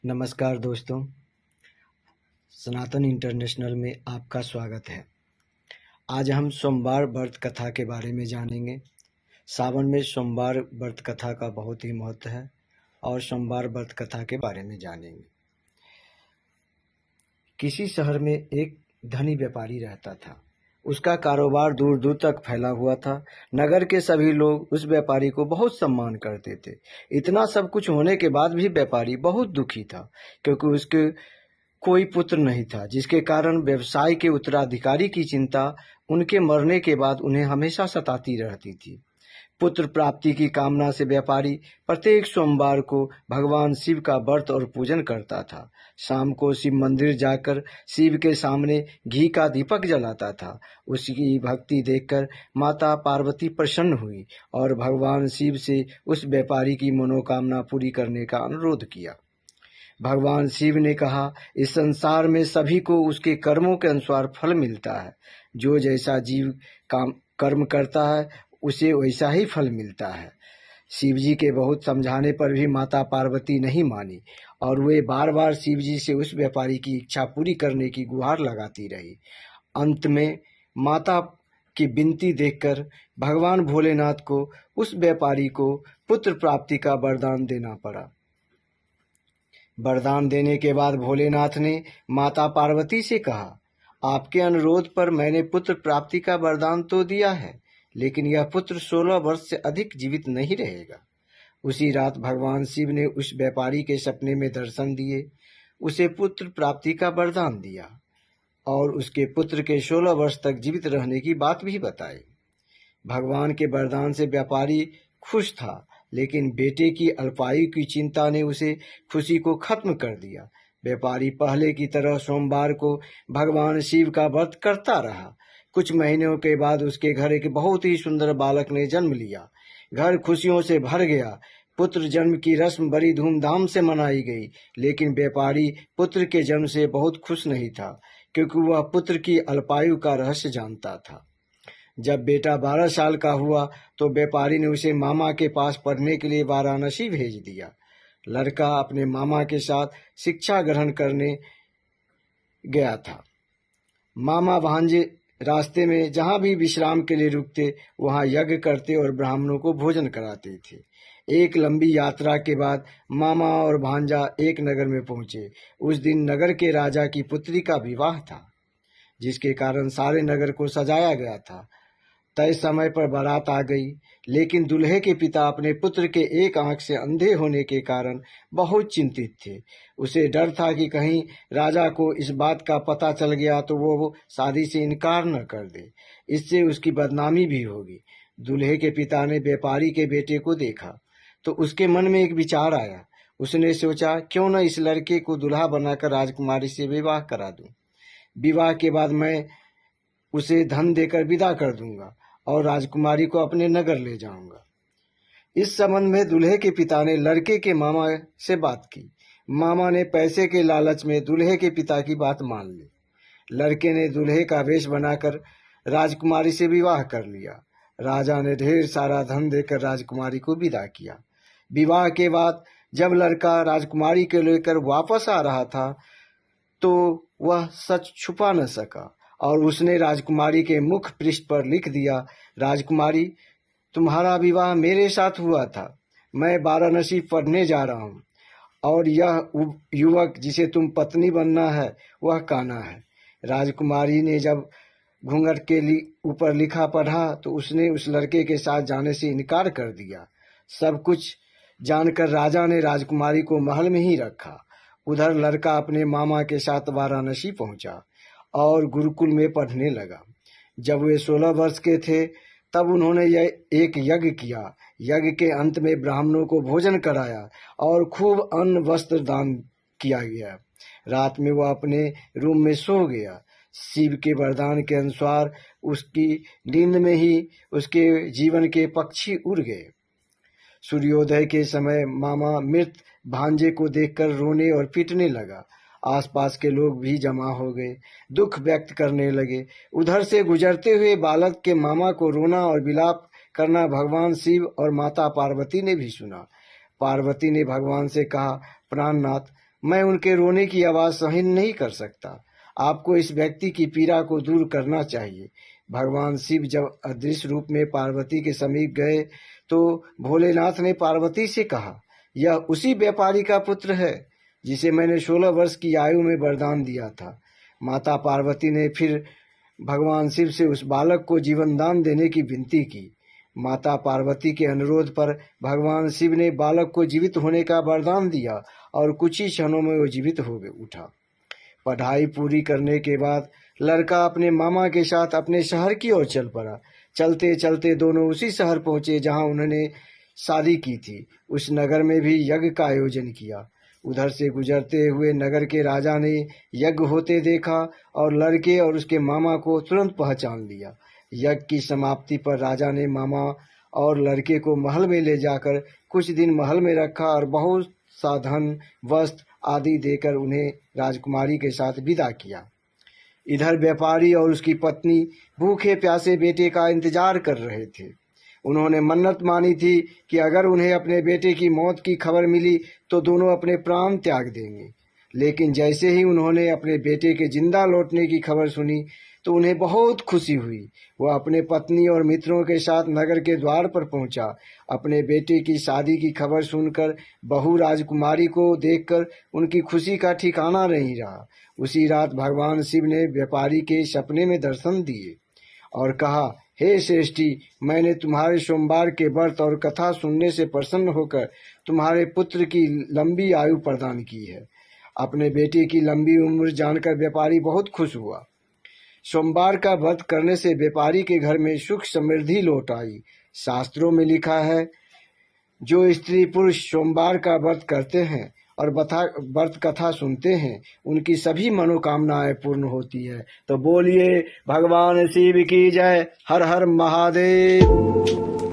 नमस्कार दोस्तों, सनातन इंटरनेशनल में आपका स्वागत है। आज हम सोमवार व्रत कथा के बारे में जानेंगे। सावन में सोमवार व्रत कथा का बहुत ही महत्व है और सोमवार व्रत कथा के बारे में जानेंगे। किसी शहर में एक धनी व्यापारी रहता था। उसका कारोबार दूर दूर तक फैला हुआ था। नगर के सभी लोग उस व्यापारी को बहुत सम्मान करते थे। इतना सब कुछ होने के बाद भी व्यापारी बहुत दुखी था, क्योंकि उसके कोई पुत्र नहीं था, जिसके कारण व्यवसाय के उत्तराधिकारी की चिंता उनके मरने के बाद उन्हें हमेशा सताती रहती थी। पुत्र प्राप्ति की कामना से व्यापारी प्रत्येक सोमवार को भगवान शिव का व्रत और पूजन करता था। शाम को शिव मंदिर जाकर शिव के सामने घी का दीपक जलाता था। उसकी भक्ति देखकर माता पार्वती प्रसन्न हुई और भगवान शिव से उस व्यापारी की मनोकामना पूरी करने का अनुरोध किया। भगवान शिव ने कहा, इस संसार में सभी को उसके कर्मों के अनुसार फल मिलता है। जो जैसा जीव कर्म करता है उसे वैसा ही फल मिलता है। शिव जी के बहुत समझाने पर भी माता पार्वती नहीं मानी और वे बार बार शिव जी से उस व्यापारी की इच्छा पूरी करने की गुहार लगाती रही। अंत में माता की विनती देखकर भगवान भोलेनाथ को उस व्यापारी को पुत्र प्राप्ति का वरदान देना पड़ा। वरदान देने के बाद भोलेनाथ ने माता पार्वती से कहा, आपके अनुरोध पर मैंने पुत्र प्राप्ति का वरदान तो दिया है, लेकिन यह पुत्र 16 वर्ष से अधिक जीवित नहीं रहेगा। उसी रात भगवान शिव ने उस व्यापारी के सपने में दर्शन दिए, उसे पुत्र प्राप्ति का वरदान दिया और उसके पुत्र के 16 वर्ष तक जीवित रहने की बात भी बताई। भगवान के वरदान से व्यापारी खुश था, लेकिन बेटे की अल्पायु की चिंता ने उसे खुशी को खत्म कर दिया। व्यापारी पहले की तरह सोमवार को भगवान शिव का व्रत करता रहा। कुछ महीनों के बाद उसके घर एक बहुत ही सुंदर बालक ने जन्म लिया। घर खुशियों से भर गया। पुत्र जन्म की रस्म बड़ी धूमधाम से मनाई गई, लेकिन व्यापारी पुत्र के जन्म से बहुत खुश नहीं था, क्योंकि वह पुत्र की अल्पायु का रहस्य जानता था। जब बेटा 12 साल का हुआ तो व्यापारी ने उसे मामा के पास पढ़ने के लिए वाराणसी भेज दिया। लड़का अपने मामा के साथ शिक्षा ग्रहण करने गया था। मामा भांजे रास्ते में जहाँ भी विश्राम के लिए रुकते वहाँ यज्ञ करते और ब्राह्मणों को भोजन कराते थे। एक लंबी यात्रा के बाद मामा और भांजा एक नगर में पहुंचे। उस दिन नगर के राजा की पुत्री का विवाह था, जिसके कारण सारे नगर को सजाया गया था। तय समय पर बारात आ गई, लेकिन दूल्हे के पिता अपने पुत्र के एक आंख से अंधे होने के कारण बहुत चिंतित थे। उसे डर था कि कहीं राजा को इस बात का पता चल गया तो वो शादी से इनकार न कर दे, इससे उसकी बदनामी भी होगी। दूल्हे के पिता ने व्यापारी के बेटे को देखा तो उसके मन में एक विचार आया। उसने सोचा, क्यों न इस लड़के को दूल्हा बनाकर राजकुमारी से विवाह करा दूं। विवाह के बाद मैं उसे धन देकर विदा कर दूंगा और राजकुमारी को अपने नगर ले जाऊंगा। इस संबंध में दूल्हे के पिता ने लड़के के मामा से बात की। मामा ने पैसे के लालच में दूल्हे के पिता की बात मान ली। लड़के ने दूल्हे का वेश बनाकर राजकुमारी से विवाह कर लिया। राजा ने ढेर सारा धन देकर राजकुमारी को विदा किया। विवाह के बाद जब लड़का राजकुमारी को लेकर वापस आ रहा था तो वह सच छुपा न सका और उसने राजकुमारी के मुख पृष्ठ पर लिख दिया, राजकुमारी, तुम्हारा विवाह मेरे साथ हुआ था। मैं वाराणसी पढ़ने जा रहा हूँ और यह युवक जिसे तुम पत्नी बनना है वह कान्हा है। राजकुमारी ने जब घूंघट के ऊपर लिखा पढ़ा तो उसने उस लड़के के साथ जाने से इनकार कर दिया। सब कुछ जानकर राजा ने राजकुमारी को महल में ही रखा। उधर लड़का अपने मामा के साथ वाराणसी पहुंचा और गुरुकुल में पढ़ने लगा। जब वे 16 वर्ष के थे तब उन्होंने एक यज्ञ किया। यज्ञ के अंत में ब्राह्मणों को भोजन कराया और खूब अन्न वस्त्र दान किया गया। रात में वह अपने रूम में सो गया। शिव के वरदान के अनुसार उसकी नींद में ही उसके जीवन के पक्षी उड़ गए। सूर्योदय के समय मामा मृत भांजे को देखकर रोने और पीटने लगा। आसपास के लोग भी जमा हो गए, दुख व्यक्त करने लगे। उधर से गुजरते हुए बालक के मामा को रोना और विलाप करना भगवान शिव और माता पार्वती ने भी सुना। पार्वती ने भगवान से कहा, प्राणनाथ, मैं उनके रोने की आवाज सहन नहीं कर सकता। आपको इस व्यक्ति की पीड़ा को दूर करना चाहिए। भगवान शिव जब अदृश्य रूप में पार्वती के समीप गए तो भोलेनाथ ने पार्वती से कहा, यह उसी व्यापारी का पुत्र है जिसे मैंने 16 वर्ष की आयु में वरदान दिया था। माता पार्वती ने फिर भगवान शिव से उस बालक को जीवन दान देने की विनती की। माता पार्वती के अनुरोध पर भगवान शिव ने बालक को जीवित होने का वरदान दिया और कुछ ही क्षणों में वो जीवित हो उठा। पढ़ाई पूरी करने के बाद लड़का अपने मामा के साथ अपने शहर की ओर चल पड़ा। चलते चलते दोनों उसी शहर पहुंचे जहां उन्होंने शादी की थी। उस नगर में भी यज्ञ का आयोजन किया। उधर से गुजरते हुए नगर के राजा ने यज्ञ होते देखा और लड़के और उसके मामा को तुरंत पहचान लिया। यज्ञ की समाप्ति पर राजा ने मामा और लड़के को महल में ले जाकर कुछ दिन महल में रखा और बहुत सा धन, वस्त्र आदि देकर उन्हें राजकुमारी के साथ विदा किया। इधर व्यापारी और उसकी पत्नी भूखे प्यासे बेटे का इंतजार कर रहे थे। उन्होंने मन्नत मानी थी कि अगर उन्हें अपने बेटे की मौत की खबर मिली तो दोनों अपने प्राण त्याग देंगे। लेकिन जैसे ही उन्होंने अपने बेटे के जिंदा लौटने की खबर सुनी तो उन्हें बहुत खुशी हुई। वह अपने पत्नी और मित्रों के साथ नगर के द्वार पर पहुंचा। अपने बेटे की शादी की खबर सुनकर बहू राजकुमारी को देखकर उनकी खुशी का ठिकाना नहीं रहा। उसी रात भगवान शिव ने व्यापारी के सपने में दर्शन दिए और कहा, हे श्रेष्ठी, मैंने तुम्हारे सोमवार के व्रत और कथा सुनने से प्रसन्न होकर तुम्हारे पुत्र की लंबी आयु प्रदान की है। अपने बेटे की लंबी उम्र जानकर व्यापारी बहुत खुश हुआ। सोमवार का व्रत करने से व्यापारी के घर में सुख समृद्धि लौट आई। शास्त्रों में लिखा है, जो स्त्री पुरुष सोमवार का व्रत करते हैं और व्रत कथा सुनते हैं उनकी सभी मनोकामनाएं पूर्ण होती है। तो बोलिए भगवान शिव की जय। हर हर महादेव।